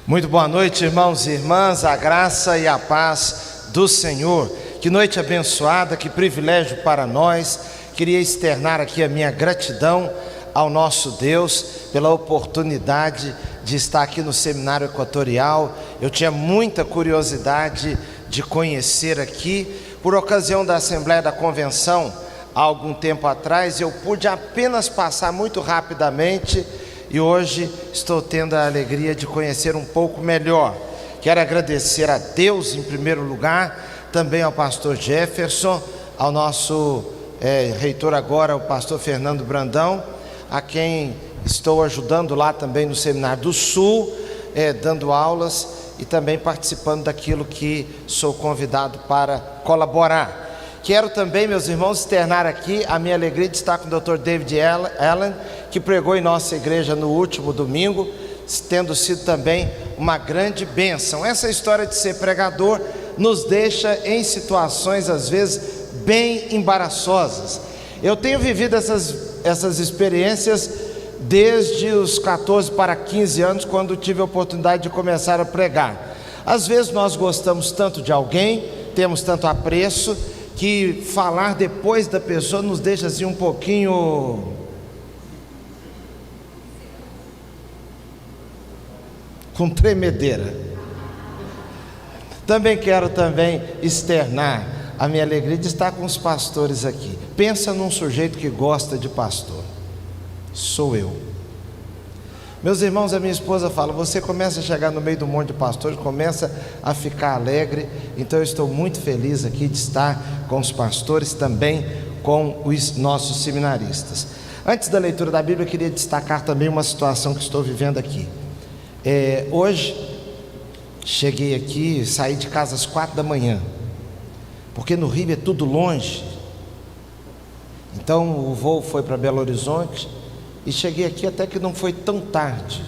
Muito boa noite, irmãos e irmãs, a graça e a paz do Senhor. Que noite abençoada, que privilégio para nós. Queria externar aqui a minha gratidão ao nosso Deus pela oportunidade de estar aqui no Seminário Equatorial. Eu tinha muita curiosidade de conhecer aqui, por ocasião da Assembleia da Convenção, há algum tempo atrás, eu pude apenas passar muito rapidamente e hoje estou tendo a alegria de conhecer um pouco melhor. Quero agradecer a Deus em primeiro lugar, também ao pastor Jefferson, ao nosso reitor agora, o pastor Fernando Brandão, a quem estou ajudando lá também no Seminário do Sul, dando aulas e também participando daquilo que sou convidado para colaborar. Quero também, meus irmãos, externar aqui a minha alegria de estar com o Dr. David Allen, que pregou em nossa igreja no último domingo, tendo sido também uma grande bênção. Essa história de ser pregador nos deixa em situações às vezes bem embaraçosas. Eu tenho vivido essas experiências desde os 14 para 15 anos, quando tive a oportunidade de começar a pregar. Às vezes nós gostamos tanto de alguém, temos tanto apreço, que falar depois da pessoa nos deixa assim um pouquinho com tremedeira. Também quero externar a minha alegria de estar com os pastores aqui. Pensa num sujeito que gosta de pastor. Sou eu. Meus irmãos, a minha esposa fala: você começa a chegar no meio do monte de pastores, começa a ficar alegre. Então eu estou muito feliz aqui de estar com os pastores, também com os nossos seminaristas. Antes da leitura da Bíblia, eu queria destacar também uma situação que estou vivendo aqui. Hoje cheguei aqui, saí de casa às 4 da manhã, porque no Rio é tudo longe. Então o voo foi para Belo Horizonte e cheguei aqui até que não foi tão tarde,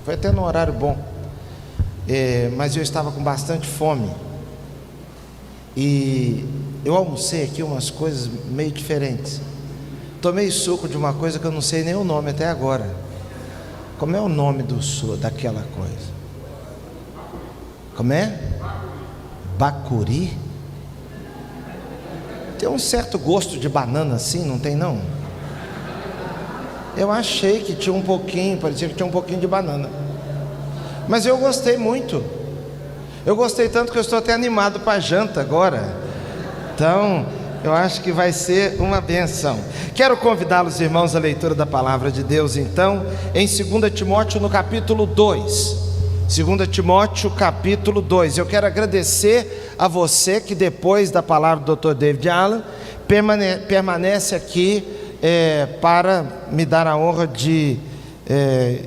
foi até no horário bom, mas eu estava com bastante fome e eu almocei aqui umas coisas meio diferentes. Tomei suco de uma coisa que eu não sei nem o nome até agora. Como é o nome daquela coisa? Como é? Bacuri? Tem um certo gosto de banana assim, não tem não? Eu achei que tinha um pouquinho, parecia que tinha um pouquinho de banana. Mas eu gostei muito. Eu gostei tanto que eu estou até animado para a janta agora. Então, eu acho que vai ser uma benção. Quero convidá-los, irmãos, à leitura da palavra de Deus, então, em 2 Timóteo, no capítulo 2. 2 Timóteo, capítulo 2. Eu quero agradecer a você que depois da palavra do Dr. David Allen permanece aqui para me dar a honra de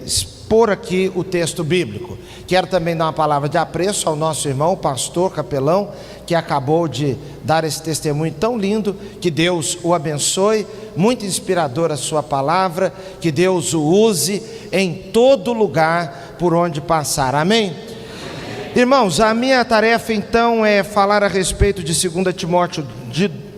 expor aqui o texto bíblico. Quero também dar uma palavra de apreço ao nosso irmão, pastor capelão, que acabou de dar esse testemunho tão lindo. Que Deus o abençoe, muito inspiradora a sua palavra, que Deus o use em todo lugar por onde passar, amém? Irmãos, a minha tarefa então é falar a respeito de 2 Timóteo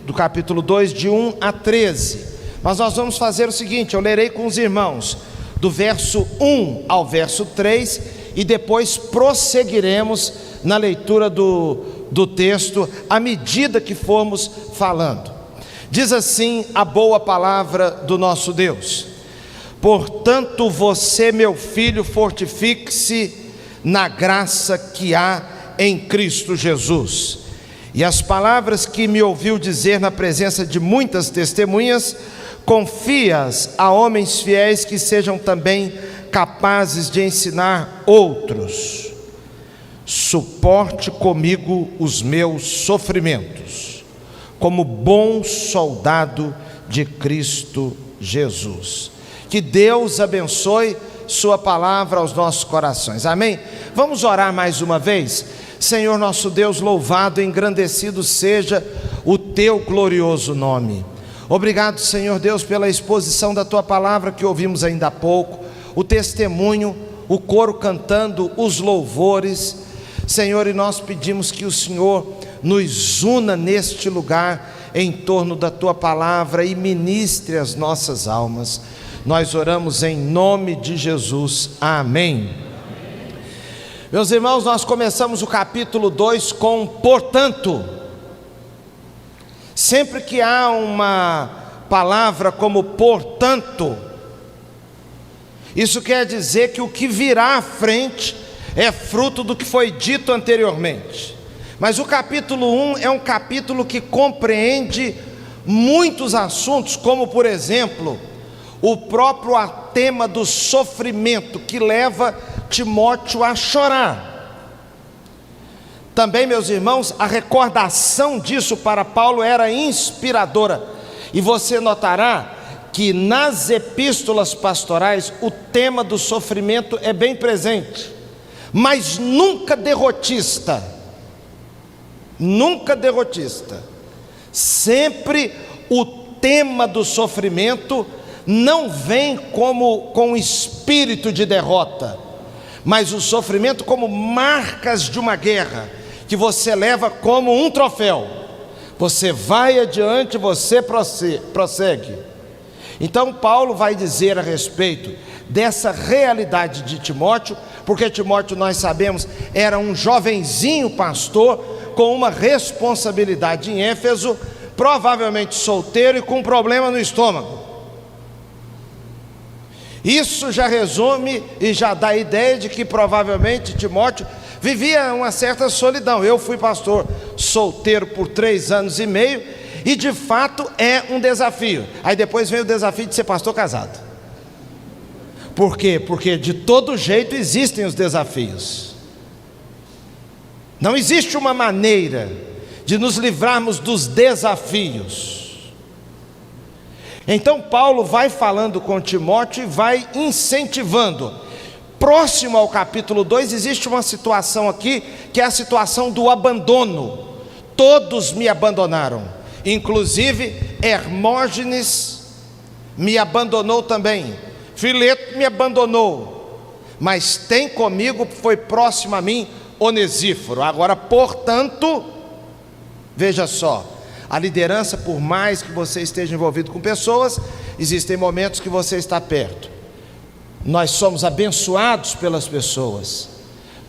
do capítulo 2, de 1 a 13. Mas nós vamos fazer o seguinte: eu lerei com os irmãos do verso 1 ao verso 3 e depois prosseguiremos na leitura do texto à medida que formos falando. Diz assim a boa palavra do nosso Deus: portanto, você, meu filho, fortifique-se na graça que há em Cristo Jesus. E as palavras que me ouviu dizer na presença de muitas testemunhas, confia-as a homens fiéis que sejam também capazes de ensinar outros. Suporte comigo os meus sofrimentos, como bom soldado de Cristo Jesus. Que Deus abençoe sua palavra aos nossos corações, amém? Vamos orar mais uma vez. Senhor nosso Deus, louvado e engrandecido seja o teu glorioso nome. Obrigado, Senhor Deus, pela exposição da tua palavra que ouvimos ainda há pouco, o testemunho, o coro cantando, os louvores. Senhor, e nós pedimos que o Senhor nos una neste lugar em torno da tua palavra e ministre as nossas almas. Nós oramos em nome de Jesus, amém. Meus irmãos, nós começamos o capítulo 2 com portanto. Sempre que há uma palavra como portanto, isso quer dizer que o que virá à frente é fruto do que foi dito anteriormente. Mas o capítulo 1 é um capítulo que compreende muitos assuntos, como por exemplo, o próprio tema do sofrimento que leva Timóteo a chorar. Também, meus irmãos, a recordação disso para Paulo era inspiradora. E você notará que nas epístolas pastorais o tema do sofrimento é bem presente, mas nunca derrotista. Nunca derrotista. Sempre o tema do sofrimento não vem como com espírito de derrota, mas o sofrimento como marcas de uma guerra, que você leva como um troféu. Você vai adiante, você prossegue. Então Paulo vai dizer a respeito dessa realidade de Timóteo, porque Timóteo, nós sabemos, era um jovenzinho pastor, com uma responsabilidade em Éfeso, provavelmente solteiro e com um problema no estômago. Isso já resume e já dá a ideia de que provavelmente Timóteo vivia uma certa solidão. Eu fui pastor solteiro por 3 anos e meio, e de fato é um desafio. Aí depois vem o desafio de ser pastor casado. Por quê? Porque de todo jeito existem os desafios. Não existe uma maneira de nos livrarmos dos desafios. Então Paulo vai falando com Timóteo e vai incentivando. Próximo ao capítulo 2 existe uma situação aqui, que é a situação do abandono. Todos me abandonaram, inclusive Hermógenes me abandonou também, Fileto me abandonou, mas tem comigo, foi próximo a mim, Onesíforo. Agora, portanto, veja só, a liderança, por mais que você esteja envolvido com pessoas, existem momentos que você está perto. Nós somos abençoados pelas pessoas,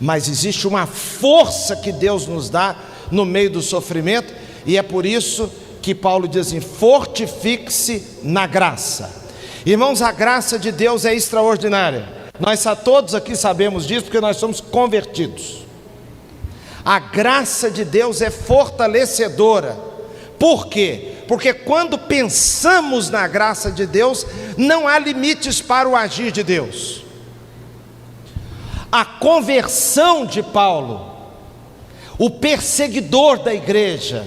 mas existe uma força que Deus nos dá no meio do sofrimento, e é por isso que Paulo diz assim: fortifique-se na graça. Irmãos, a graça de Deus é extraordinária. Nós todos aqui sabemos disso, porque nós somos convertidos. A graça de Deus é fortalecedora. Por quê? Porque quando pensamos na graça de Deus, não há limites para o agir de Deus. A conversão de Paulo, o perseguidor da igreja,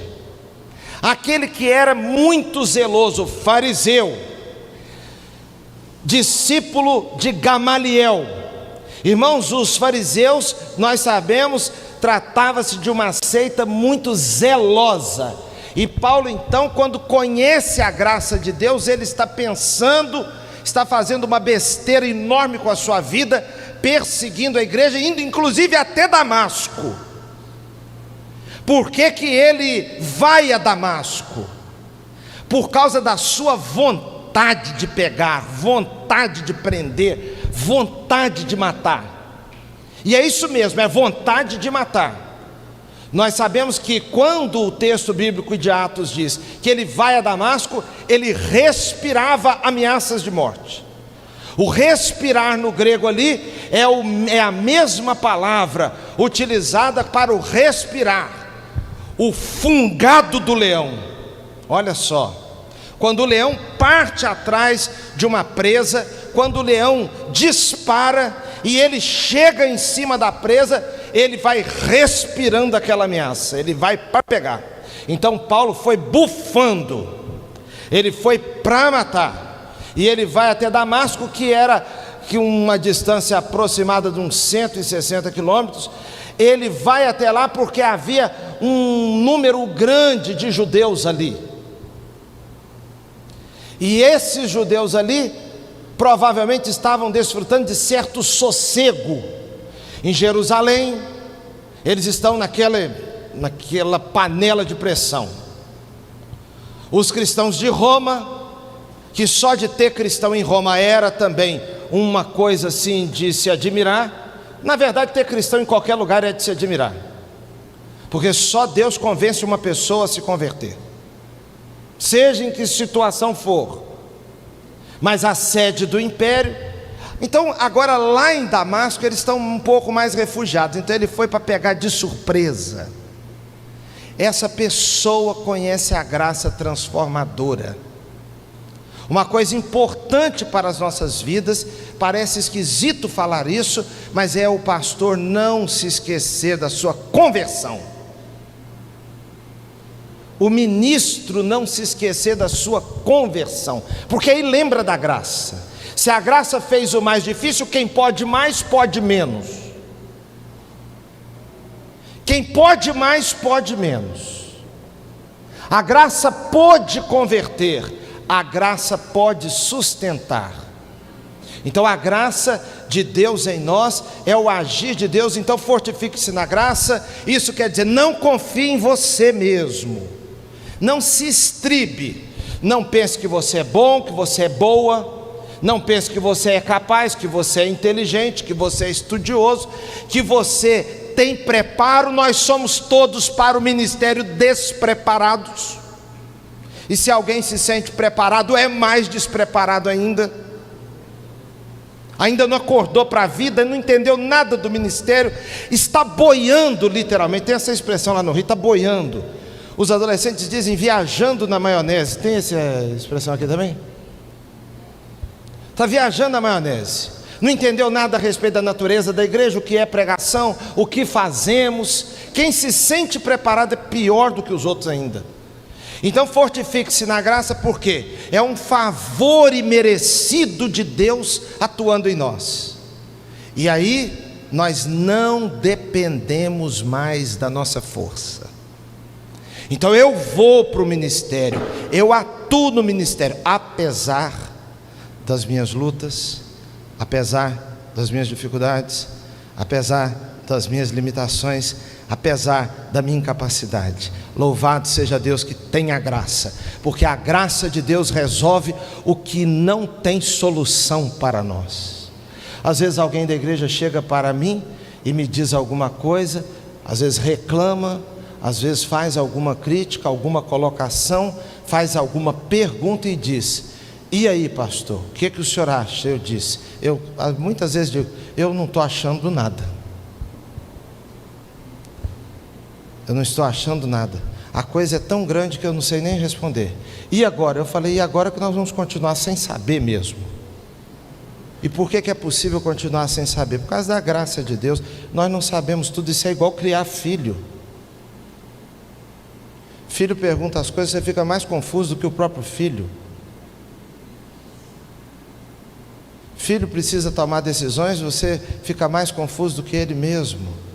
aquele que era muito zeloso, fariseu, discípulo de Gamaliel. Irmãos, os fariseus, nós sabemos, tratava-se de uma seita muito zelosa. E Paulo, então, quando conhece a graça de Deus, ele está pensando, está fazendo uma besteira enorme com a sua vida, perseguindo a igreja, indo inclusive até Damasco. Por que que ele vai a Damasco? Por causa da sua vontade de pegar, vontade de prender, vontade de matar. E é isso mesmo, é vontade de matar. Nós sabemos que quando o texto bíblico de Atos diz que ele vai a Damasco, ele respirava ameaças de morte. O respirar no grego ali é a mesma palavra utilizada para o respirar, o fungado do leão. Olha só, quando o leão parte atrás de uma presa, quando o leão dispara e ele chega em cima da presa, ele vai respirando aquela ameaça, ele vai para pegar. Então Paulo foi bufando, ele foi para matar, e ele vai até Damasco, que era uma distância aproximada de uns 160 quilômetros. Ele vai até lá porque havia um número grande de judeus ali, e esses judeus ali provavelmente estavam desfrutando de certo sossego. Em Jerusalém, eles estão naquela panela de pressão. Os cristãos de Roma que só de ter cristão em Roma era também uma coisa assim de se admirar. Na verdade, ter cristão em qualquer lugar é de se admirar, porque só Deus convence uma pessoa a se converter, seja em que situação for. Mas a sede do império, então agora lá em Damasco eles estão um pouco mais refugiados, então ele foi para pegar de surpresa. Essa pessoa conhece a graça transformadora. Uma coisa importante para as nossas vidas, parece esquisito falar isso, mas é o pastor não se esquecer da sua conversão, o ministro não se esquecer da sua conversão, porque aí lembra da graça. Se a graça fez o mais difícil, quem pode mais, pode menos. Quem pode mais, pode menos. A graça pode converter, a graça pode sustentar. Então a graça de Deus em nós é o agir de Deus. Então fortifique-se na graça. Isso quer dizer, não confie em você mesmo, não se estribe, não pense que você é bom, que você é boa, não pense que você é capaz, que você é inteligente, que você é estudioso, que você tem preparo. Nós somos todos para o ministério despreparados, e se alguém se sente preparado, é mais despreparado ainda não acordou para a vida, não entendeu nada do ministério, está boiando literalmente. Tem essa expressão lá no Rio, está boiando. Os adolescentes dizem viajando na maionese. Tem essa expressão aqui também? Está viajando na maionese, não entendeu nada a respeito da natureza da igreja, o que é pregação, o que fazemos. Quem se sente preparado é pior do que os outros ainda. Então fortifique-se na graça, porque é um favor imerecido de Deus atuando em nós. E aí nós não dependemos mais da nossa força. Então eu vou para o ministério, eu atuo no ministério, apesar das minhas lutas, apesar das minhas dificuldades, apesar das minhas limitações, apesar da minha incapacidade. Louvado seja Deus que tem a graça, porque a graça de Deus resolve o que não tem solução para nós. Às vezes alguém da igreja chega para mim e me diz alguma coisa, às vezes reclama, às vezes faz alguma crítica, alguma colocação, faz alguma pergunta e diz: e aí, pastor, o que o senhor acha? Eu disse, muitas vezes digo, eu não estou achando nada. Eu não estou achando nada. A coisa é tão grande que eu não sei nem responder. E agora? Eu falei, e agora que nós vamos continuar sem saber mesmo. E por que é possível continuar sem saber? Por causa da graça de Deus. Nós não sabemos tudo. Isso é igual criar filho. Filho pergunta as coisas, você fica mais confuso do que o próprio filho. Filho precisa tomar decisões, você fica mais confuso do que ele mesmo.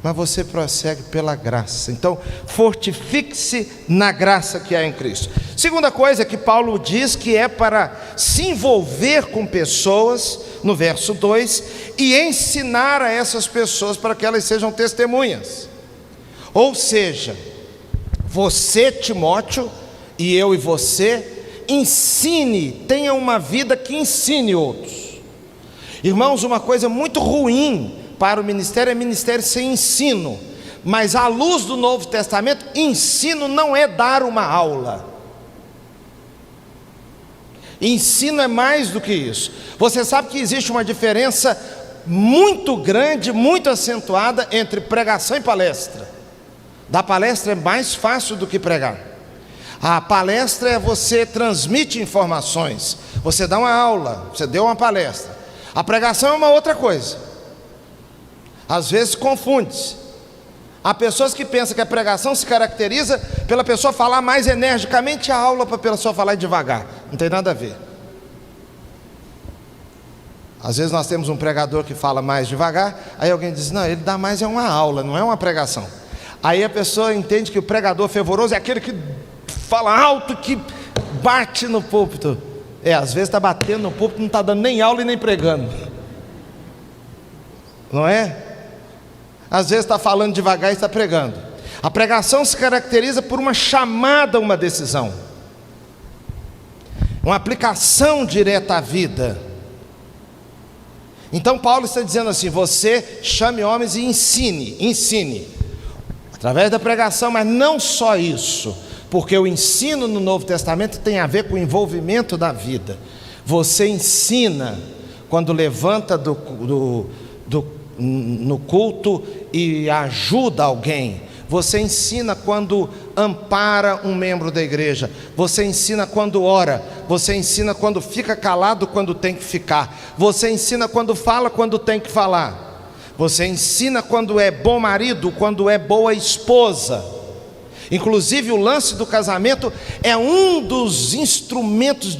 Mas você prossegue pela graça. Então fortifique-se na graça que há em Cristo. Segunda coisa que Paulo diz, que é para se envolver com pessoas, no verso 2, e ensinar a essas pessoas para que elas sejam testemunhas. Ou seja, você, Timóteo, e eu e você, ensine, tenha uma vida que ensine outros. Irmãos, uma coisa muito ruim para o ministério é ministério sem ensino. Mas à luz do Novo Testamento, ensino não é dar uma aula. Ensino é mais do que isso. Você sabe que existe uma diferença muito grande, muito acentuada entre pregação e palestra. Dar palestra é mais fácil do que pregar. A palestra é você transmite informações, você dá uma aula, você deu uma palestra. A pregação é uma outra coisa. Às vezes confunde-se. Há pessoas que pensam que a pregação se caracteriza pela pessoa falar mais energicamente, a aula para a pessoa falar devagar. Não tem nada a ver. Às vezes nós temos um pregador que fala mais devagar, aí alguém diz, não, ele dá mais é uma aula, não é uma pregação. Aí a pessoa entende que o pregador fervoroso é aquele que fala alto, que bate no púlpito. Às vezes está batendo no púlpito, não está dando nem aula e nem pregando. Não é? Às vezes está falando devagar e está pregando. A pregação se caracteriza por uma chamada a uma decisão. uma aplicação direta à vida. Então Paulo está dizendo assim: você chame homens e ensine, através da pregação, mas não só isso, porque o ensino no Novo Testamento tem a ver com o envolvimento da vida. Você ensina quando levanta no culto e ajuda alguém. Você ensina quando ampara um membro da igreja. Você ensina quando ora. Você ensina quando fica calado, quando tem que ficar. Você ensina quando fala, quando tem que falar. Você ensina quando é bom marido, quando é boa esposa. Inclusive o lance do casamento é um dos instrumentos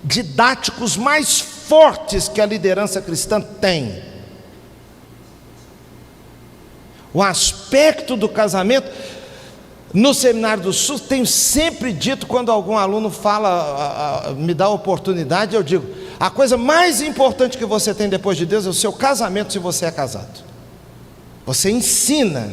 didáticos mais fortes que a liderança cristã tem. O aspecto do casamento, no Seminário do Sul, tenho sempre dito, quando algum aluno fala, me dá a oportunidade, eu digo: a coisa mais importante que você tem depois de Deus é o seu casamento, se você é casado. Você ensina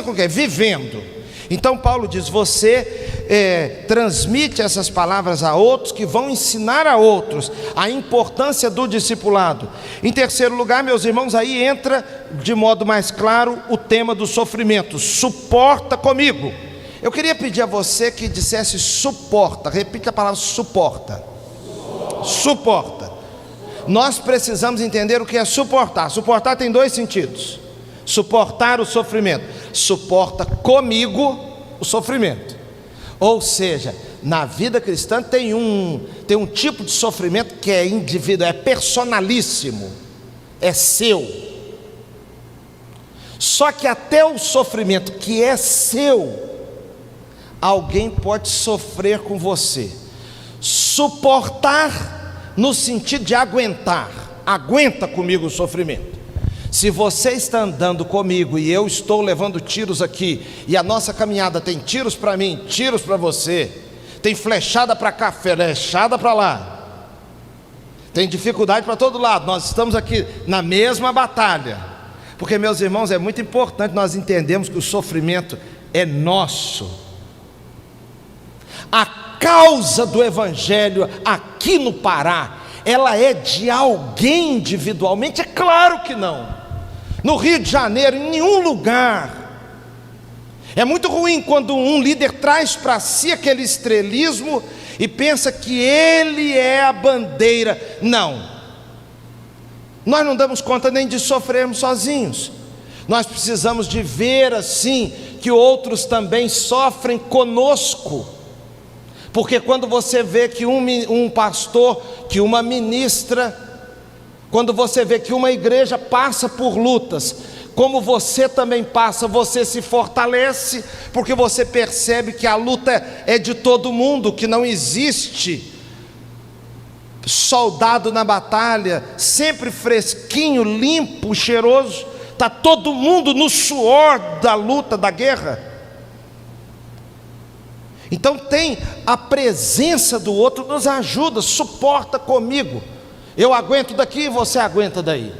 com o quê? Vivendo. Então Paulo diz: você transmite essas palavras a outros, que vão ensinar a outros a importância do discipulado. Em terceiro lugar, meus irmãos, aí entra de modo mais claro o tema do sofrimento. Suporta comigo. Eu queria pedir a você que dissesse suporta. Repita a palavra suporta. Suporta. Nós precisamos entender o que é suportar. Suportar tem dois sentidos: suportar o sofrimento. Suporta comigo o sofrimento. Ou seja, na vida cristã tem um tipo de sofrimento que é individual, é personalíssimo, é seu. Só que até o sofrimento que é seu, alguém pode sofrer com você. Suportar no sentido de aguentar. Aguenta comigo o sofrimento. Se você está andando comigo e eu estou levando tiros aqui, e a nossa caminhada tem tiros para mim, tiros para você, tem flechada para cá, flechada para lá, tem dificuldade para todo lado, nós estamos aqui na mesma batalha. Porque, meus irmãos, é muito importante nós entendermos que o sofrimento é nosso. A causa do Evangelho aqui no Pará, ela é de alguém individualmente? É claro que não. No Rio de Janeiro, em nenhum lugar. É muito ruim quando um líder traz para si aquele estrelismo e pensa que ele é a bandeira. Não. Nós não damos conta nem de sofrermos sozinhos. Nós precisamos de ver assim que outros também sofrem conosco. Porque quando você vê que um pastor, que uma ministra, quando você vê que uma igreja passa por lutas, como você também passa, você se fortalece, porque você percebe que a luta é de todo mundo, que não existe soldado na batalha, sempre fresquinho, limpo, cheiroso. Está todo mundo no suor da luta, da guerra. Então tem a presença do outro, nos ajuda, suporta comigo. Eu aguento daqui e você aguenta daí.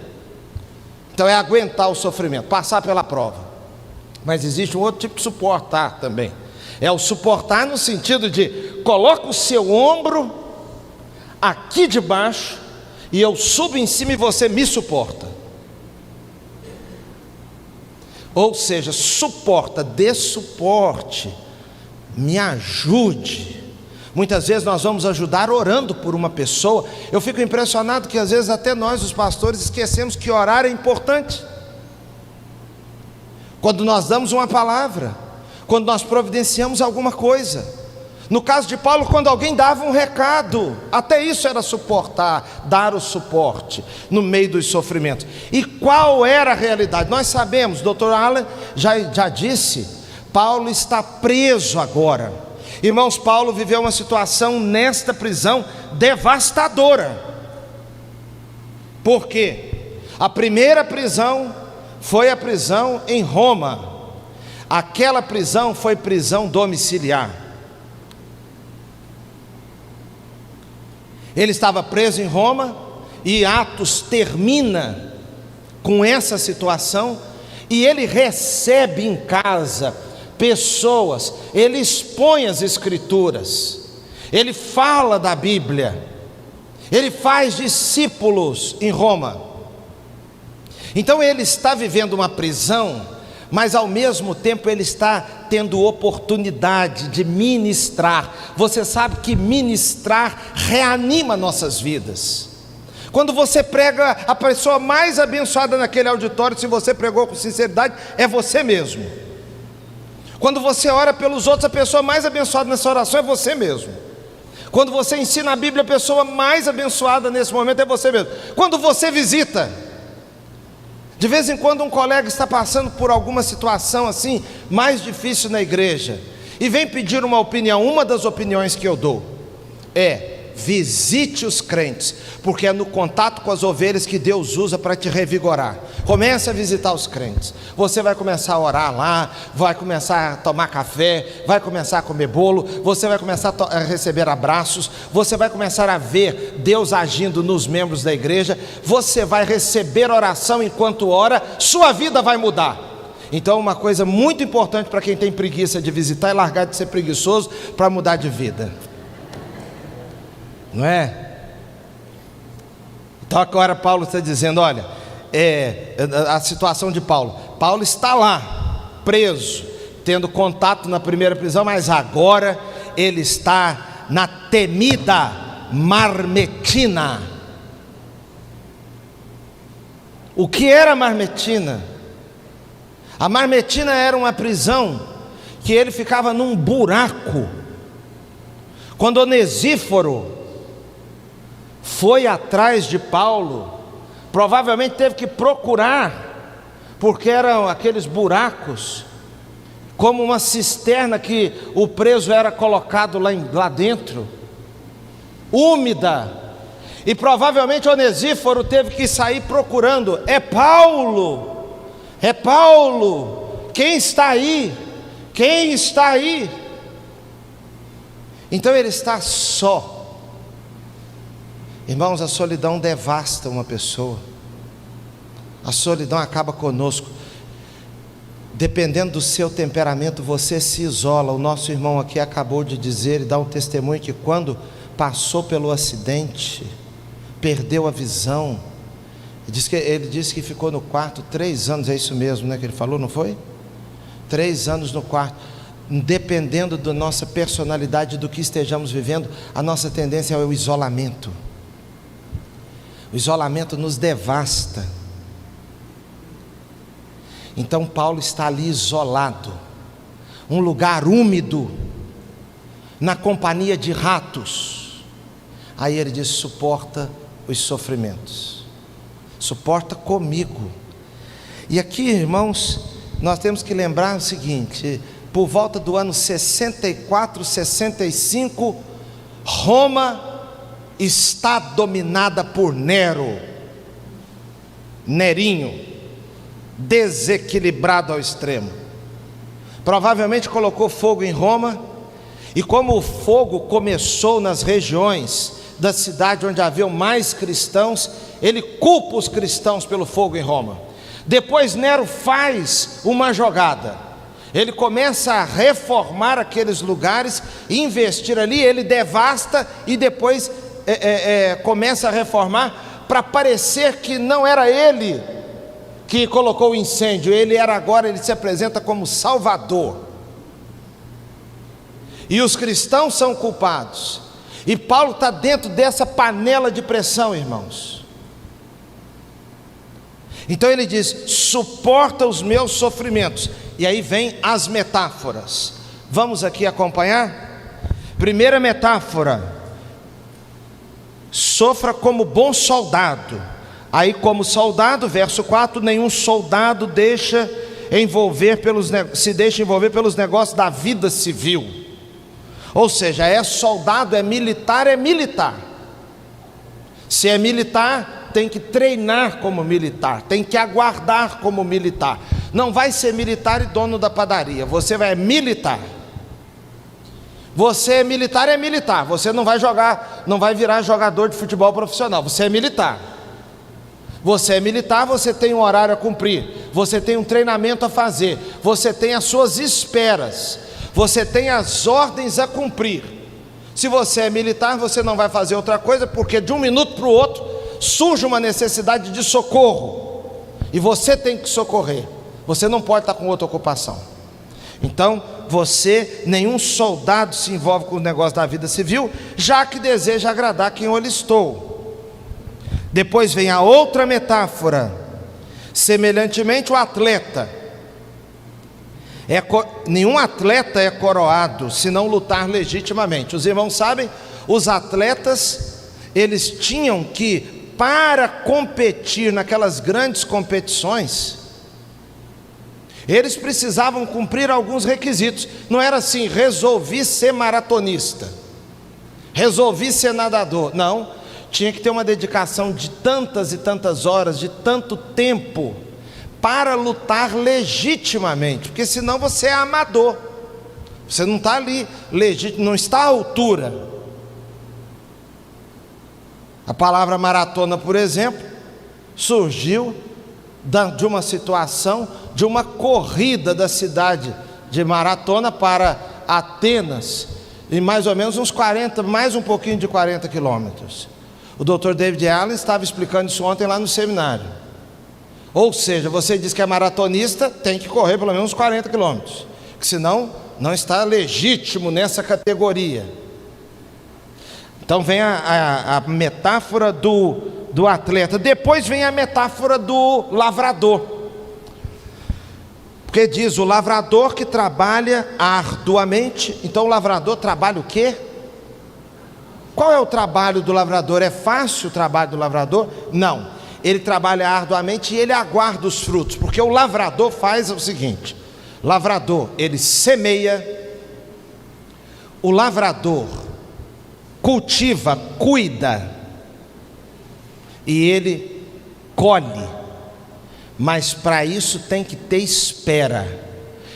Então é aguentar o sofrimento, passar pela prova. Mas existe um outro tipo de suportar também. É o suportar no sentido de: coloca o seu ombro aqui debaixo e eu subo em cima e você me suporta. Ou seja, suporta, dê suporte, me ajude. Muitas vezes nós vamos ajudar orando por uma pessoa. Eu fico impressionado que às vezes até nós, os pastores, esquecemos que orar é importante. Quando nós damos uma palavra, quando nós providenciamos alguma coisa. No caso de Paulo, quando alguém dava um recado, até isso era suportar, dar o suporte no meio dos sofrimentos. E qual era a realidade? Nós sabemos, Dr. Allen já disse, Paulo está preso agora. Irmãos, Paulo viveu uma situação nesta prisão devastadora. Por quê? A primeira prisão foi a prisão em Roma. Aquela prisão foi prisão domiciliar. Ele estava preso em Roma, e Atos termina com essa situação, e ele recebe em casa pessoas, ele expõe as escrituras, ele fala da Bíblia, ele faz discípulos em Roma. Então ele está vivendo uma prisão, mas ao mesmo tempo ele está tendo oportunidade de ministrar. Você sabe que ministrar reanima nossas vidas. Quando você prega, a pessoa mais abençoada naquele auditório, se você pregou com sinceridade, é você mesmo. Quando você ora pelos outros, a pessoa mais abençoada nessa oração é você mesmo. Quando você ensina a Bíblia, a pessoa mais abençoada nesse momento é você mesmo. Quando você visita, de vez em quando um colega está passando por alguma situação assim, mais difícil na igreja, e vem pedir uma opinião. Uma das opiniões que eu dou é: visite os crentes, porque é no contato com as ovelhas que Deus usa para te revigorar. Comece a visitar os crentes. Você vai começar a orar lá, vai começar a tomar café, vai começar a comer bolo, você vai começar a receber abraços, você vai começar a ver Deus agindo nos membros da igreja, você vai receber oração enquanto ora, sua vida vai mudar. Então uma coisa muito importante para quem tem preguiça de visitar é largar de ser preguiçoso para mudar de vida. Não é? Então agora Paulo está dizendo, olha, a situação de Paulo. Paulo está lá, preso, tendo contato na primeira prisão, mas agora ele está na temida Marmetina. O que era Marmetina? A Marmetina era uma prisão que ele ficava num buraco. Quando Onesíforo foi atrás de Paulo, provavelmente teve que procurar, porque eram aqueles buracos, como uma cisterna que o preso era colocado lá dentro, úmida, e provavelmente Onesíforo teve que sair procurando. É Paulo, quem está aí? Quem está aí? Então ele está só. Irmãos, a solidão devasta uma pessoa. A solidão acaba conosco. Dependendo do seu temperamento, você se isola. O nosso irmão aqui acabou de dizer e dar um testemunho que quando passou pelo acidente, perdeu a visão. Ele disse que ficou no quarto 3 anos, é isso mesmo, né, que ele falou, não foi? 3 anos no quarto. Dependendo da nossa personalidade, do que estejamos vivendo, a nossa tendência é o isolamento. O isolamento nos devasta. Então Paulo está ali isolado, um lugar úmido, na companhia de ratos. Aí ele diz: suporta os sofrimentos, suporta comigo. E aqui, irmãos, nós temos que lembrar o seguinte: por volta do ano 64, 65, Roma está dominada por Nerinho, desequilibrado ao extremo. Provavelmente colocou fogo em Roma, e como o fogo começou nas regiões da cidade onde haviam mais cristãos, ele culpa os cristãos pelo fogo em Roma. Depois Nero faz uma jogada, ele começa a reformar aqueles lugares, investir ali, ele devasta e depois começa a reformar, para parecer que não era ele que colocou o incêndio, ele se apresenta como Salvador, e os cristãos são culpados, e Paulo está dentro dessa panela de pressão, irmãos. Então ele diz: suporta os meus sofrimentos. E aí vem as metáforas. Vamos aqui acompanhar? Primeira metáfora: sofra como bom soldado. Aí, como soldado, verso 4: nenhum soldado se deixa envolver pelos negócios da vida civil. Ou seja, é soldado, é militar. Se é militar, tem que treinar como militar, tem que aguardar como militar. Não vai ser militar e dono da padaria, você vai militar. Você é militar, você não vai virar jogador de futebol profissional, você é militar. Você é militar, você tem um horário a cumprir, você tem um treinamento a fazer, você tem as suas esperas, você tem as ordens a cumprir. Se você é militar, você não vai fazer outra coisa, porque de um minuto para o outro surge uma necessidade de socorro, e você tem que socorrer. Você não pode estar com outra ocupação. Então, nenhum soldado se envolve com o negócio da vida civil, já que deseja agradar quem o alistou. Depois vem a outra metáfora. Semelhantemente, o atleta. Nenhum atleta é coroado se não lutar legitimamente. Os irmãos sabem, os atletas, eles tinham que, para competir naquelas grandes competições, eles precisavam cumprir alguns requisitos. Não era assim, resolvi ser maratonista, resolvi ser nadador. Não, tinha que ter uma dedicação de tantas e tantas horas, de tanto tempo, para lutar legitimamente, porque senão você é amador, você não está ali legítimo, não está à altura. A palavra maratona, por exemplo, surgiu de uma situação, de uma corrida da cidade de Maratona para Atenas, em mais ou menos uns 40, mais um pouquinho de 40 quilômetros. O Dr. David Allen estava explicando isso ontem lá no seminário. Ou seja, você diz que é maratonista, tem que correr pelo menos 40 quilômetros, porque senão não está legítimo nessa categoria. Então vem a metáfora do atleta. Depois vem a metáfora do lavrador, porque diz o lavrador que trabalha arduamente. Então o lavrador trabalha o quê? Qual é o trabalho do lavrador? É fácil o trabalho do lavrador? Não. Ele trabalha arduamente e ele aguarda os frutos, porque o lavrador faz o seguinte: lavrador, ele semeia, o lavrador cultiva, cuida, e ele colhe. Mas para isso tem que ter espera.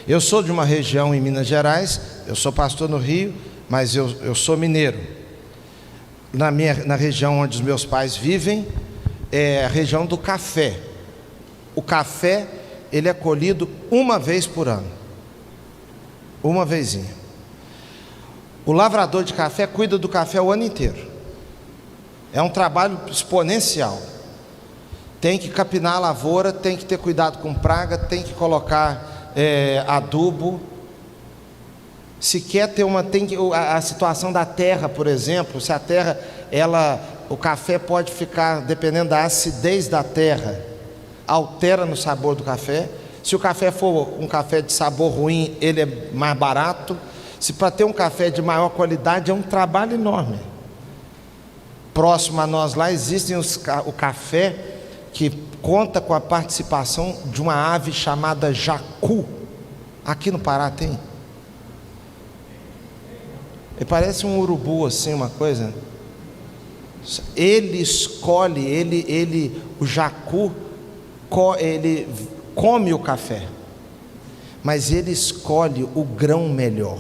Eu sou de uma região em Minas Gerais, eu sou pastor no Rio, mas eu sou mineiro. Na região onde os meus pais vivem, é a região do café. O café, ele é colhido uma vez por ano, uma vezinha. O lavrador de café cuida do café o ano inteiro. É um trabalho exponencial. Tem que capinar a lavoura, tem que ter cuidado com praga, tem que colocar adubo. Se quer ter a situação da terra, por exemplo, se a terra, o café pode ficar, dependendo da acidez da terra, altera no sabor do café. Se o café for um café de sabor ruim, ele é mais barato. Se para ter um café de maior qualidade, é um trabalho enorme. Próximo a nós lá existem o café que conta com a participação de uma ave chamada jacu. Aqui no Pará tem. Ele parece um urubu assim, uma coisa. Ele escolhe, o jacu, ele come o café, mas ele escolhe o grão melhor.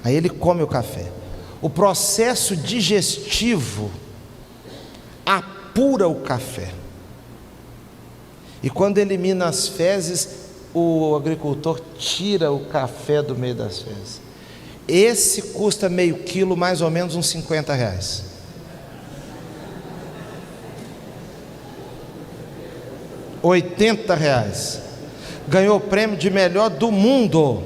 Aí ele come o café. O processo digestivo apura o café. E quando elimina as fezes, o agricultor tira o café do meio das fezes. Esse custa meio quilo, mais ou menos uns R$50. R$80. Ganhou o prêmio de melhor do mundo.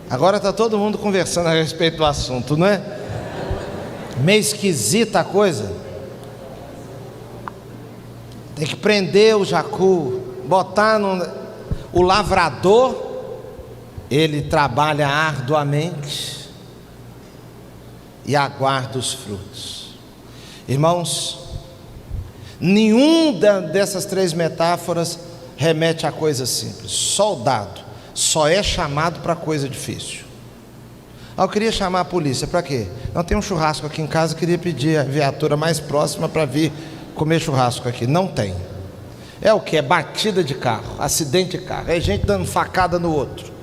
Agora está todo mundo conversando a respeito do assunto, não é? Meio esquisita a coisa. Tem que prender o jacu, botar o lavrador, ele trabalha arduamente e aguarda os frutos. Irmãos, dessas três metáforas remete a coisa simples. Soldado só é chamado para coisa difícil. Eu queria chamar a polícia, para quê? Não tem um churrasco aqui em casa, queria pedir a viatura mais próxima para vir comer churrasco aqui. Não tem. É o que? É batida de carro, acidente de carro, é gente dando facada no outro.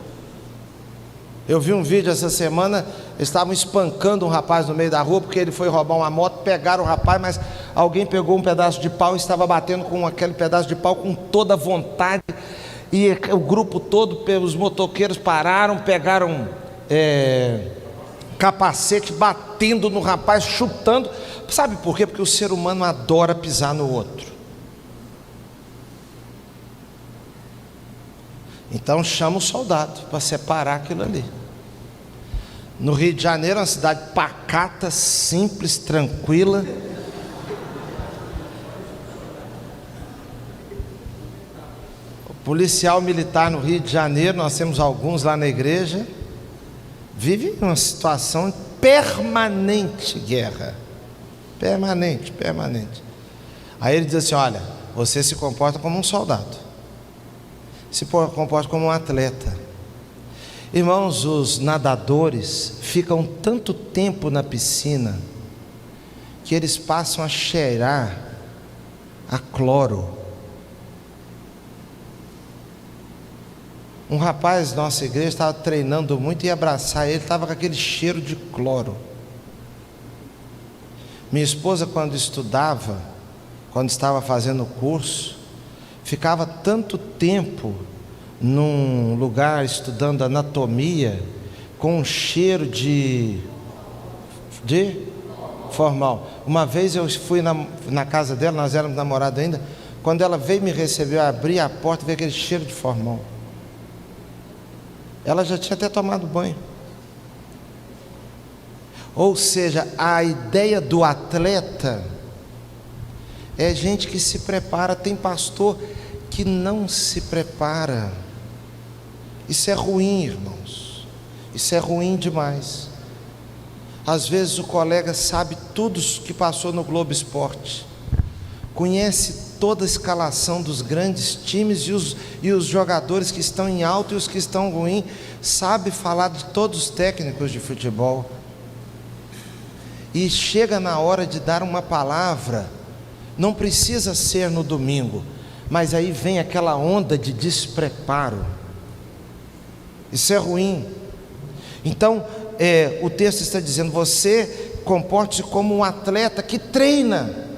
Eu vi um vídeo essa semana, eles estavam espancando um rapaz no meio da rua, porque ele foi roubar uma moto, pegaram o rapaz, mas alguém pegou um pedaço de pau e estava batendo com aquele pedaço de pau com toda a vontade, E o grupo todo, os motoqueiros pararam, pegaram capacete, batendo no rapaz, chutando. Sabe por quê? Porque o ser humano adora pisar no outro. Então chama o soldado para separar aquilo ali. No Rio de Janeiro, uma cidade pacata, simples, tranquila. O policial militar no Rio de Janeiro, nós temos alguns lá na igreja, vive uma situação de permanente guerra. Permanente. Aí ele diz assim: olha, você se comporta como um soldado, se comporta como um atleta. Irmãos, os nadadores ficam tanto tempo na piscina que eles passam a cheirar a cloro. Um rapaz da nossa igreja estava treinando muito e ia abraçar ele, estava com aquele cheiro de cloro. Minha esposa, quando estudava, quando estava fazendo o curso, ficava tanto tempo num lugar estudando anatomia com um cheiro de formal. Uma vez eu fui na casa dela, nós éramos namorados ainda. Quando ela veio me receber, eu abri a porta e veio aquele cheiro de formal. Ela já tinha até tomado banho. Ou seja, a ideia do atleta é gente que se prepara. Tem pastor que não se prepara. Isso é ruim, irmãos. Isso é ruim demais. Às vezes o colega sabe tudo que passou no Globo Esporte, conhece toda a escalação dos grandes times e os jogadores que estão em alto e os que estão ruins, sabe falar de todos os técnicos de futebol, e chega na hora de dar uma palavra, não precisa ser no domingo, mas aí vem aquela onda de despreparo. Isso é ruim. Então o texto está dizendo: você comporte-se como um atleta que treina.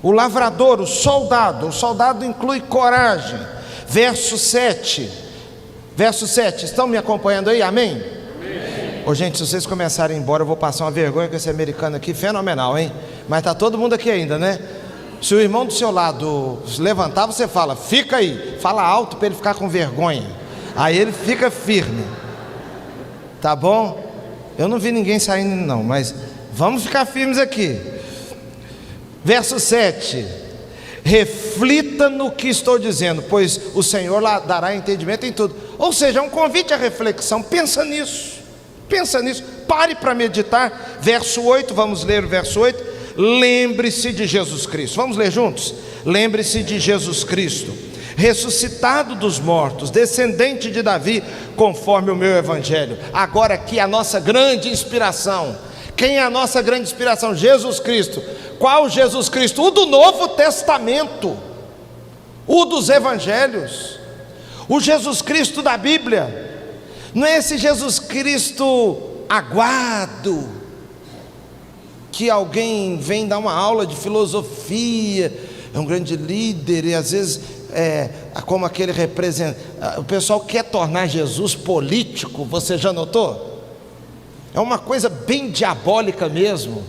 O lavrador, o soldado inclui coragem. Verso 7, estão me acompanhando aí? Amém? Amém. Ô, gente, se vocês começarem a ir embora, eu vou passar uma vergonha com esse americano aqui, fenomenal, hein? Mas está todo mundo aqui ainda, né? Se o irmão do seu lado se levantar, você fala: fica aí, fala alto para ele ficar com vergonha. Aí ele fica firme, tá bom? Eu não vi ninguém saindo não, mas vamos ficar firmes aqui. Verso 7: reflita no que estou dizendo, pois o Senhor dará entendimento em tudo. Ou seja, é um convite à reflexão. Pensa nisso, pare para meditar. Verso 8, vamos ler o verso 8. Lembre-se de Jesus Cristo. Vamos ler juntos? Lembre-se de Jesus Cristo, ressuscitado dos mortos, descendente de Davi, conforme o meu evangelho. Agora aqui a nossa grande inspiração. Quem é a nossa grande inspiração? Jesus Cristo. Qual Jesus Cristo? O do Novo Testamento, o dos evangelhos, o Jesus Cristo da Bíblia. Não é esse Jesus Cristo aguado, que alguém vem dar uma aula de filosofia, é um grande líder, e às vezes como aquele representa, o pessoal quer tornar Jesus político. Você já notou? É uma coisa bem diabólica mesmo.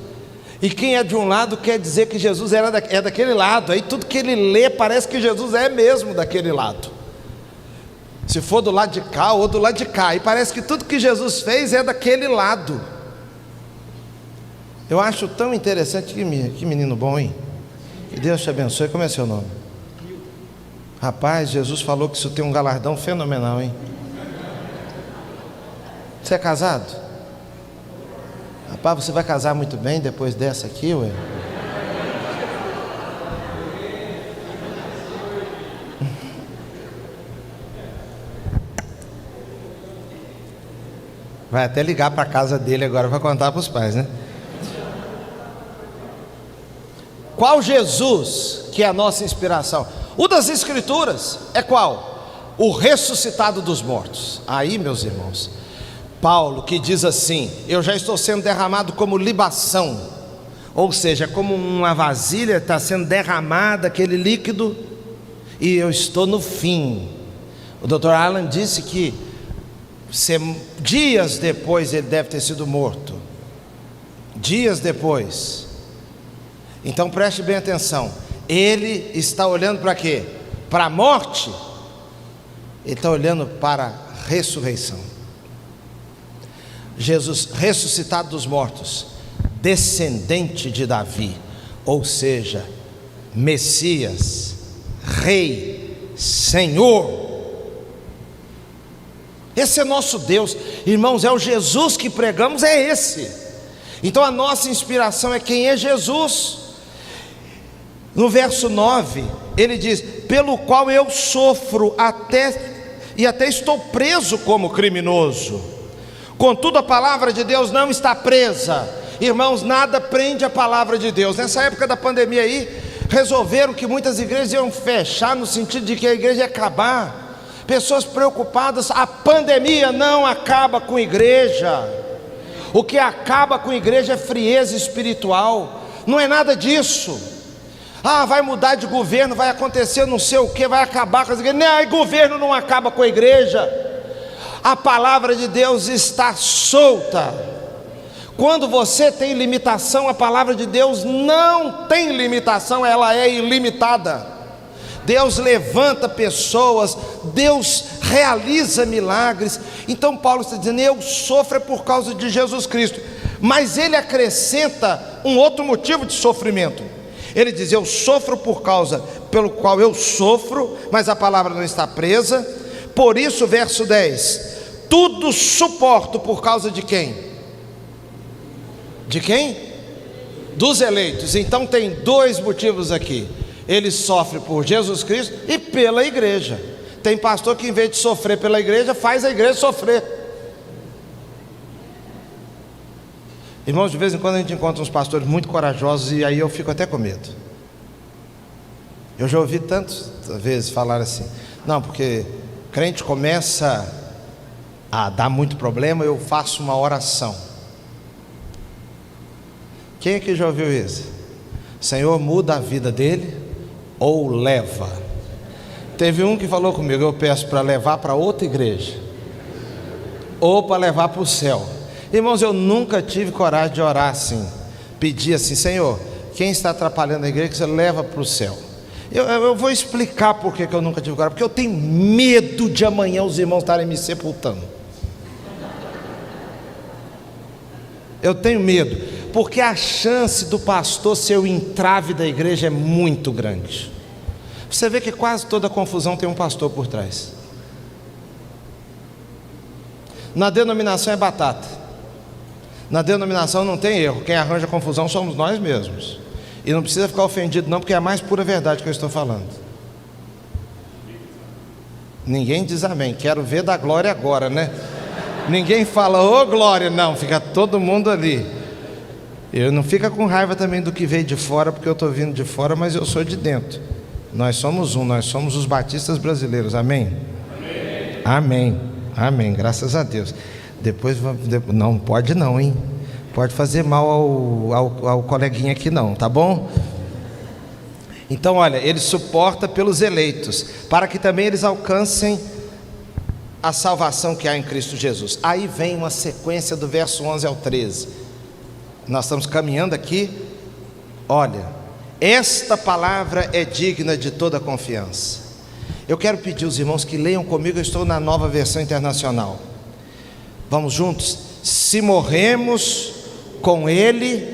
E quem é de um lado quer dizer que Jesus é daquele lado. Aí tudo que ele lê parece que Jesus é mesmo daquele lado. Se for do lado de cá ou do lado de cá, e parece que tudo que Jesus fez é daquele lado. Eu acho tão interessante. Que menino bom, hein? Que Deus te abençoe. Como é seu nome? Rapaz, Jesus falou que isso tem um galardão fenomenal, hein? Você é casado? Rapaz, você vai casar muito bem depois dessa aqui, ué? Vai até ligar para a casa dele agora para contar para os pais, né? Qual Jesus que é a nossa inspiração? O das Escrituras é qual? O ressuscitado dos mortos. Aí, meus irmãos, Paulo que diz assim: eu já estou sendo derramado como libação, ou seja, como uma vasilha está sendo derramada aquele líquido, e eu estou no fim. O Dr. Alan disse que dias depois ele deve ter sido morto. Dias depois. Então preste bem atenção. Ele está olhando para quê? Para a morte? Ele está olhando para a ressurreição. Jesus ressuscitado dos mortos, descendente de Davi, ou seja, Messias, Rei, Senhor. Esse é nosso Deus, irmãos, é o Jesus que pregamos, é esse. Então a nossa inspiração é quem é Jesus. No verso 9, ele diz: pelo qual eu sofro até estou preso como criminoso. Contudo, a palavra de Deus não está presa. Irmãos, nada prende a palavra de Deus. Nessa época da pandemia aí, resolveram que muitas igrejas iam fechar, no sentido de que a igreja ia acabar. Pessoas preocupadas. A pandemia não acaba com a igreja. O que acaba com a igreja é frieza espiritual. Não é nada disso. Vai mudar de governo, vai acontecer não sei o que, vai acabar com as igrejas. Não, governo não acaba com a igreja. A palavra de Deus está solta. Quando você tem limitação, a palavra de Deus não tem limitação, ela é ilimitada. Deus levanta pessoas, Deus realiza milagres. Então Paulo está dizendo: eu sofro por causa de Jesus Cristo. Mas ele acrescenta um outro motivo de sofrimento. Ele diz: eu sofro por causa pelo qual eu sofro, mas a palavra não está presa. Por isso, verso 10: tudo suporto por causa de quem? De quem? Dos eleitos. Então tem dois motivos aqui. Ele sofre por Jesus Cristo e pela igreja. Tem pastor que, em vez de sofrer pela igreja, faz a igreja sofrer. Irmãos, de vez em quando a gente encontra uns pastores muito corajosos, e aí eu fico até com medo. Eu já ouvi tantas vezes falar assim: não, porque crente começa a dar muito problema, eu faço uma oração. Quem aqui já ouviu isso? Senhor, muda a vida dele ou leva. Teve um que falou comigo: eu peço para levar para outra igreja ou para levar para o céu. Irmãos, eu nunca tive coragem de orar assim, pedir assim: Senhor, quem está atrapalhando a igreja, que você leva para o céu. Eu vou explicar por que eu nunca tive coragem. Porque eu tenho medo de amanhã os irmãos estarem me sepultando. Eu tenho medo, porque a chance do pastor ser o entrave da igreja é muito grande. Você vê que quase toda confusão tem um pastor por trás. Na denominação é batata. Na denominação não tem erro. Quem arranja confusão somos nós mesmos. E não precisa ficar ofendido não, porque é a mais pura verdade que eu estou falando. Ninguém diz amém. Quero ver da glória agora, né? Ninguém fala ô glória, não. Fica todo mundo ali. Eu não fica com raiva também do que veio de fora, porque eu estou vindo de fora, mas eu sou de dentro. Nós somos um, nós somos os batistas brasileiros. Amém? Amém. Amém. Amém. Graças a Deus. Depois não pode não, hein? Pode fazer mal ao coleguinha aqui não, tá bom? Então olha, ele suporta pelos eleitos, para que também eles alcancem a salvação que há em Cristo Jesus. Aí vem uma sequência do verso 11 ao 13. Nós estamos caminhando aqui. Olha, esta palavra é digna de toda confiança. Eu quero pedir aos irmãos que leiam comigo. Eu estou na Nova Versão Internacional. Vamos juntos? Se morremos com Ele,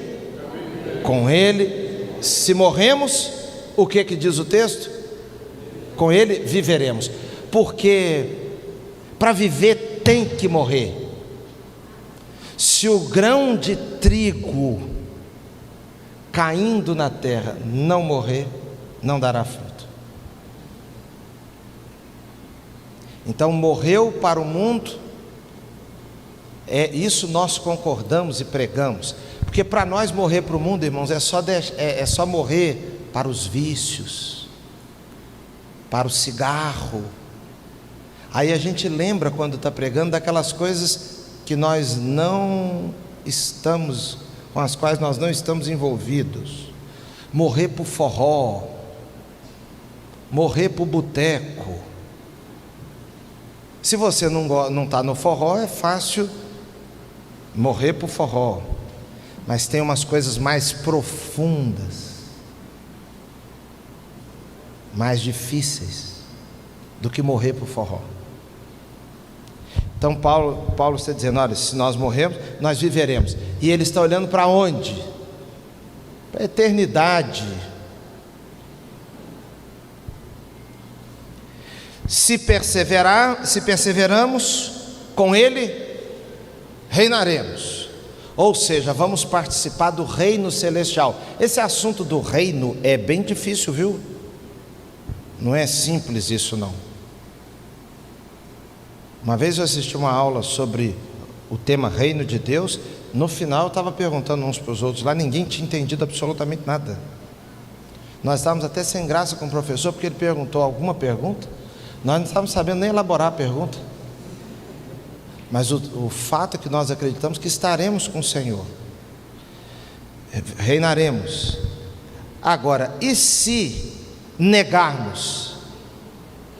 se morremos, o que diz o texto? Com Ele viveremos. Porque para viver tem que morrer. Se o grão de trigo caindo na terra não morrer, não dará fruto. Então morreu para o mundo. Isso nós concordamos e pregamos, porque para nós morrer para o mundo, irmãos, é só morrer para os vícios, para o cigarro. Aí a gente lembra, quando está pregando, daquelas coisas que nós não estamos, com as quais nós não estamos envolvidos. Morrer para o forró, morrer para o boteco, Se você não está no forró, é fácil morrer por forró, mas tem umas coisas mais profundas, mais difíceis do que morrer por forró. Então Paulo está dizendo, olha, se nós morrermos, nós viveremos. E ele está olhando para onde? Para a eternidade. Se perseveramos com ele, reinaremos. Ou seja, vamos participar do reino celestial. Esse assunto do reino é bem difícil, viu? Não é simples isso não. Uma vez eu assisti uma aula sobre o tema reino de Deus. No final eu estava perguntando uns para os outros lá, ninguém tinha entendido absolutamente nada. Nós estávamos até sem graça com o professor, porque ele perguntou alguma pergunta, nós não estávamos sabendo nem elaborar a pergunta. Mas o fato é que nós acreditamos que estaremos com o Senhor, reinaremos. Agora, e se negarmos?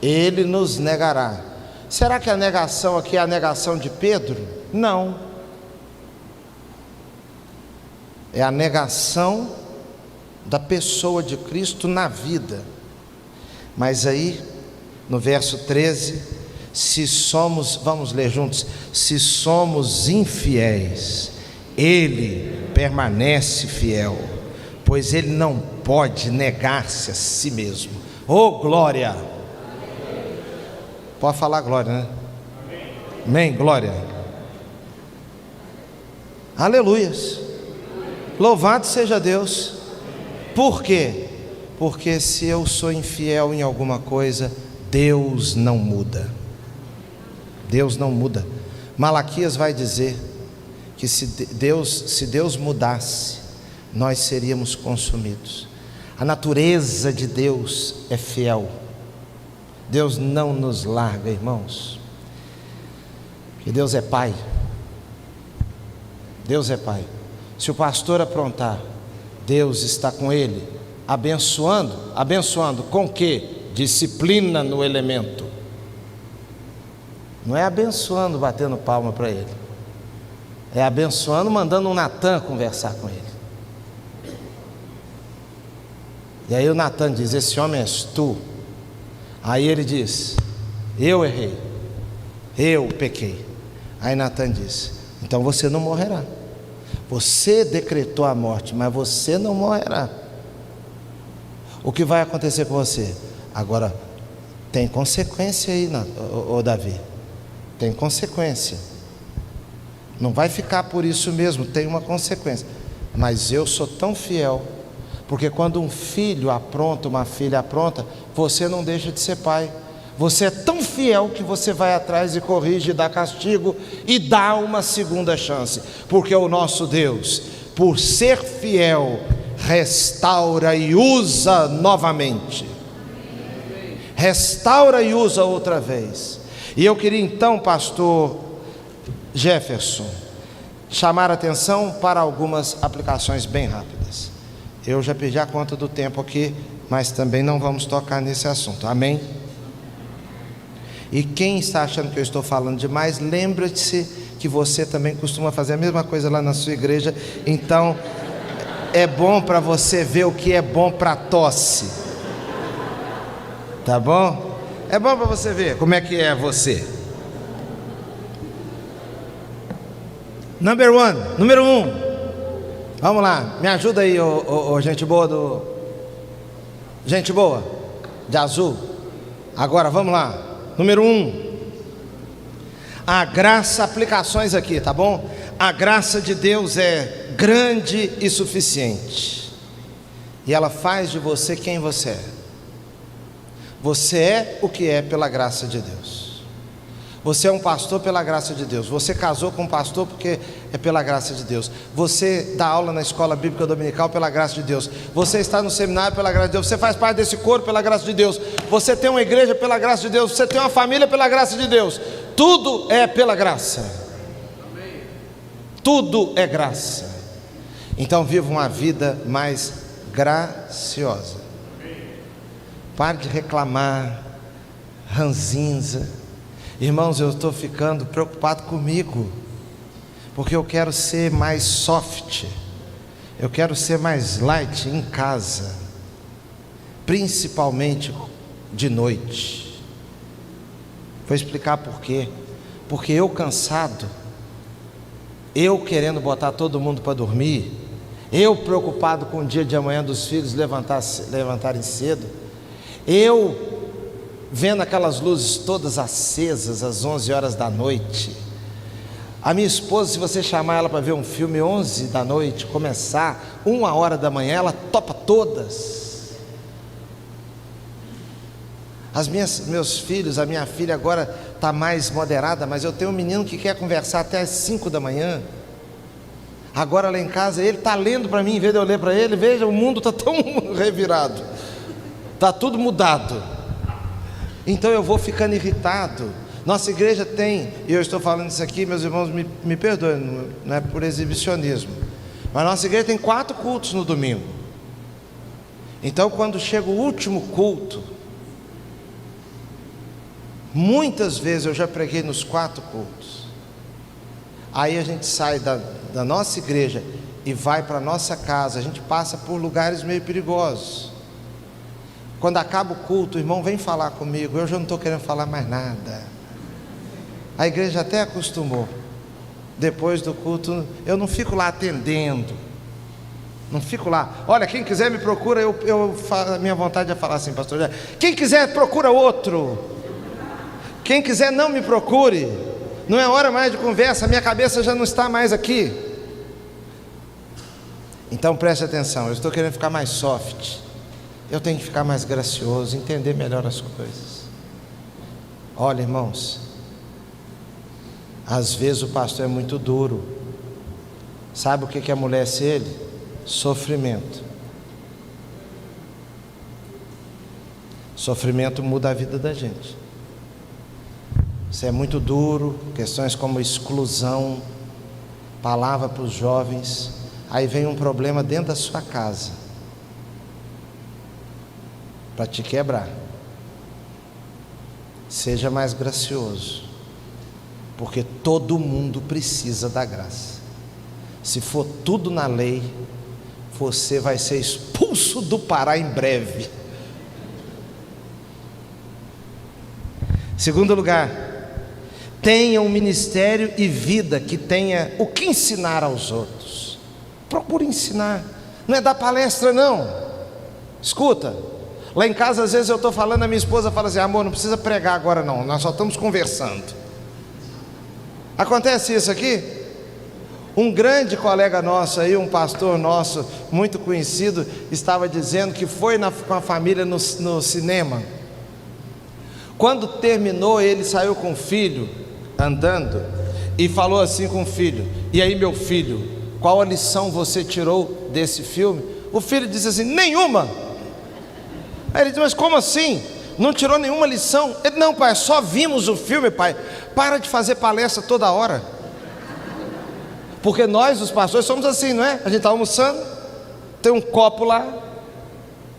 Ele nos negará. Será que a negação aqui é a negação de Pedro? Não. É a negação da pessoa de Cristo na vida. Mas aí, no verso 13, se somos, vamos ler juntos, se somos infiéis, Ele permanece fiel, pois Ele não pode negar-se a si mesmo. Oh, glória! Pode falar glória, né? Amém, glória. Aleluias. Louvado seja Deus. Por quê? Porque se eu sou infiel em alguma coisa, Deus não muda. Deus não muda. Malaquias vai dizer que se Deus mudasse, nós seríamos consumidos. A natureza de Deus é fiel. Deus não nos larga, irmãos. Que Deus é Pai. Deus é Pai. Se o pastor aprontar, Deus está com ele, abençoando com quê? Disciplina no elemento. Não é abençoando batendo palma para ele, é abençoando mandando um Natan conversar com ele. E aí o Natan diz, esse homem és tu. Aí ele diz, eu errei, eu pequei. Aí Natan diz, então você não morrerá. Você decretou a morte, mas você não morrerá. O que vai acontecer com você? Agora, tem consequência aí, Davi. Tem consequência. Não vai ficar por isso mesmo, tem uma consequência. Mas eu sou tão fiel, porque quando um filho apronta, uma filha apronta, você não deixa de ser pai. Você é tão fiel que você vai atrás e corrige, dá castigo e dá uma segunda chance. Porque o nosso Deus, por ser fiel, restaura e usa novamente. Restaura e usa outra vez. E eu queria então, pastor Jefferson, chamar a atenção para algumas aplicações bem rápidas. Eu já perdi a conta do tempo aqui, mas também não vamos tocar nesse assunto, amém? E quem está achando que eu estou falando demais, lembre-se que você também costuma fazer a mesma coisa lá na sua igreja. Então é bom para você ver o que é bom para tosse, tá bom? É bom para você ver como é que é você. Número 1. Vamos lá, me ajuda aí, gente boa gente boa, de azul. Agora vamos lá. Número 1. A graça, aplicações aqui, tá bom? A graça de Deus é grande e suficiente. E ela faz de você quem você é. Você é o que é pela graça de Deus. Você é um pastor pela graça de Deus. Você casou com um pastor porque é pela graça de Deus. Você dá aula na escola bíblica dominical pela graça de Deus. Você está no seminário pela graça de Deus. Você faz parte desse coro pela graça de Deus. Você tem uma igreja pela graça de Deus. Você tem uma família pela graça de Deus. Tudo é pela graça. Tudo é graça. Então viva uma vida mais graciosa. Pare de reclamar, ranzinza. Irmãos, eu estou ficando preocupado comigo, porque eu quero ser mais soft, eu quero ser mais light em casa, principalmente de noite. Vou explicar por quê. Porque eu cansado, eu querendo botar todo mundo para dormir, eu preocupado com o dia de amanhã dos filhos levantarem cedo, eu vendo aquelas luzes todas acesas às 11 horas da noite. A minha esposa, se você chamar ela para ver um filme 11 da noite, começar 1 hora da manhã, ela topa todas. Meus filhos, a minha filha agora está mais moderada, mas eu tenho um menino que quer conversar até às 5 da manhã. Agora lá em casa ele está lendo para mim, em vez de eu ler para ele. Veja, o mundo está tão revirado, está tudo mudado. Então eu vou ficando irritado. Nossa igreja tem, e eu estou falando isso aqui, meus irmãos, me perdoem, não é por exibicionismo, mas nossa igreja tem 4 cultos no domingo. Então quando chega o último culto, muitas vezes eu já preguei nos 4 cultos, aí a gente sai da nossa igreja e vai para a nossa casa. A gente passa por lugares meio perigosos. Quando acaba o culto, o irmão vem falar comigo, eu já não estou querendo falar mais nada. A igreja até acostumou. Depois do culto, eu não fico lá atendendo, não fico lá. Olha, quem quiser me procura. A minha vontade é falar assim, pastor, quem quiser procura outro, quem quiser não me procure. Não é hora mais de conversa, minha cabeça já não está mais aqui. Então preste atenção, eu estou querendo ficar mais soft, eu tenho que ficar mais gracioso, entender melhor as coisas. Olha, irmãos, às vezes o pastor é muito duro. Sabe o que é amolece ele? Sofrimento. Sofrimento muda a vida da gente. Você é muito duro, questões como exclusão, palavra para os jovens, aí vem um problema dentro da sua casa, para te quebrar. Seja mais gracioso, porque todo mundo precisa da graça. Se for tudo na lei, você vai ser expulso do Pará em breve. Segundo lugar, tenha um ministério e vida que tenha o que ensinar aos outros. Procure ensinar, não é dar palestra não. Escuta, lá em casa às vezes eu estou falando, a minha esposa fala assim, amor, não precisa pregar agora não, nós só estamos conversando. Acontece isso aqui? Um grande colega nosso aí, um pastor nosso muito conhecido, estava dizendo que foi com a família no cinema. Quando terminou, ele saiu com o filho andando e falou assim com o filho, e aí meu filho, qual a lição você tirou desse filme? O filho disse assim, nenhuma. Aí ele disse, mas como assim? Não tirou nenhuma lição? Ele, não pai, só vimos o filme, pai, para de fazer palestra toda hora. Porque nós os pastores somos assim, não é? A gente está almoçando, tem um copo lá,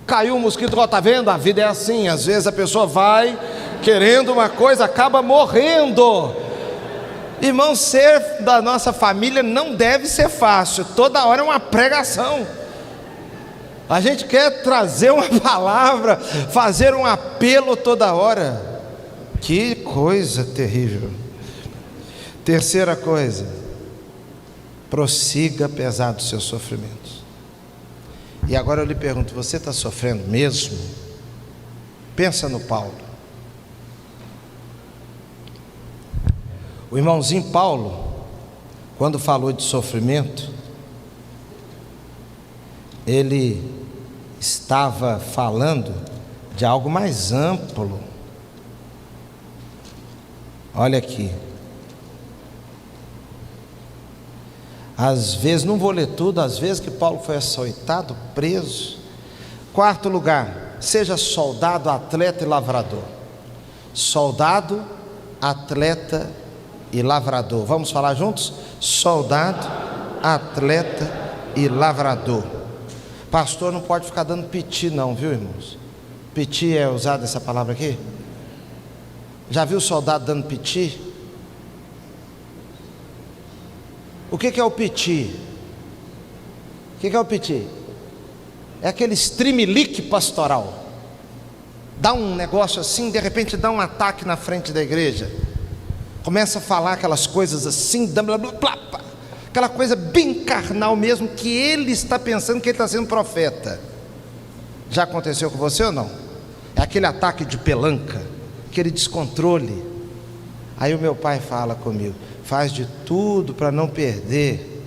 caiu um mosquito, ó, tá vendo? A vida é assim, às vezes a pessoa vai querendo uma coisa, acaba morrendo. Irmão, ser da nossa família não deve ser fácil, toda hora é uma pregação. A gente quer trazer uma palavra, fazer um apelo toda hora. Que coisa terrível. Terceira coisa, prossiga apesar dos seus sofrimentos. E agora eu lhe pergunto, você está sofrendo mesmo? Pensa no Paulo. O irmãozinho Paulo, quando falou de sofrimento, ele estava falando de algo mais amplo. Olha aqui. Às vezes, não vou ler tudo, às vezes que Paulo foi açoitado, preso. Quarto lugar, seja soldado, atleta e lavrador. Soldado, atleta e lavrador. Vamos falar juntos? Soldado, atleta e lavrador. Pastor não pode ficar dando piti não, viu irmãos? Piti é usada essa palavra aqui? Já viu o soldado dando piti? O que é o piti? O que é o piti? É aquele streamlick pastoral. Dá um negócio assim, de repente dá um ataque na frente da igreja. Começa a falar aquelas coisas assim, blá, blá, blá, blá, aquela coisa bem carnal mesmo, que ele está pensando que ele está sendo profeta. Já aconteceu com você ou não? É aquele ataque de pelanca, aquele descontrole. Aí o meu pai fala comigo: faz de tudo para não perder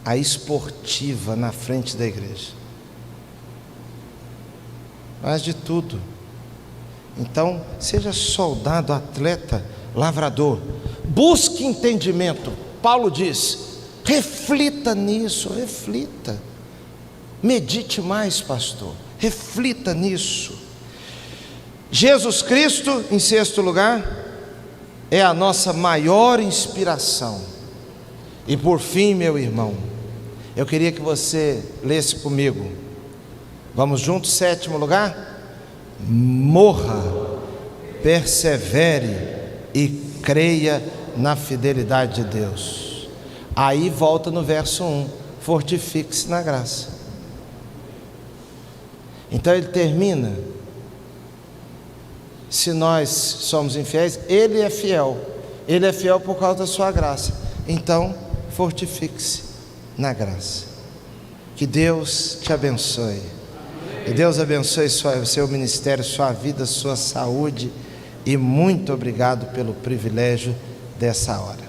a esportiva na frente da igreja. Faz de tudo. Então, seja soldado, atleta, lavrador. Busque entendimento. Paulo diz: reflita nisso, reflita. Medite mais, pastor. Reflita nisso. Jesus Cristo, em sexto lugar, é a nossa maior inspiração. E por fim, meu irmão, eu queria que você lesse comigo. Vamos juntos, sétimo lugar? Morra, persevere e creia na fidelidade de Deus. Aí volta no verso 1: fortifique-se na graça. Então ele termina: se nós somos infiéis, ele é fiel por causa da sua graça. Então fortifique-se na graça. Que Deus te abençoe. Que Deus abençoe o seu ministério, sua vida, sua saúde, e muito obrigado pelo privilégio dessa hora.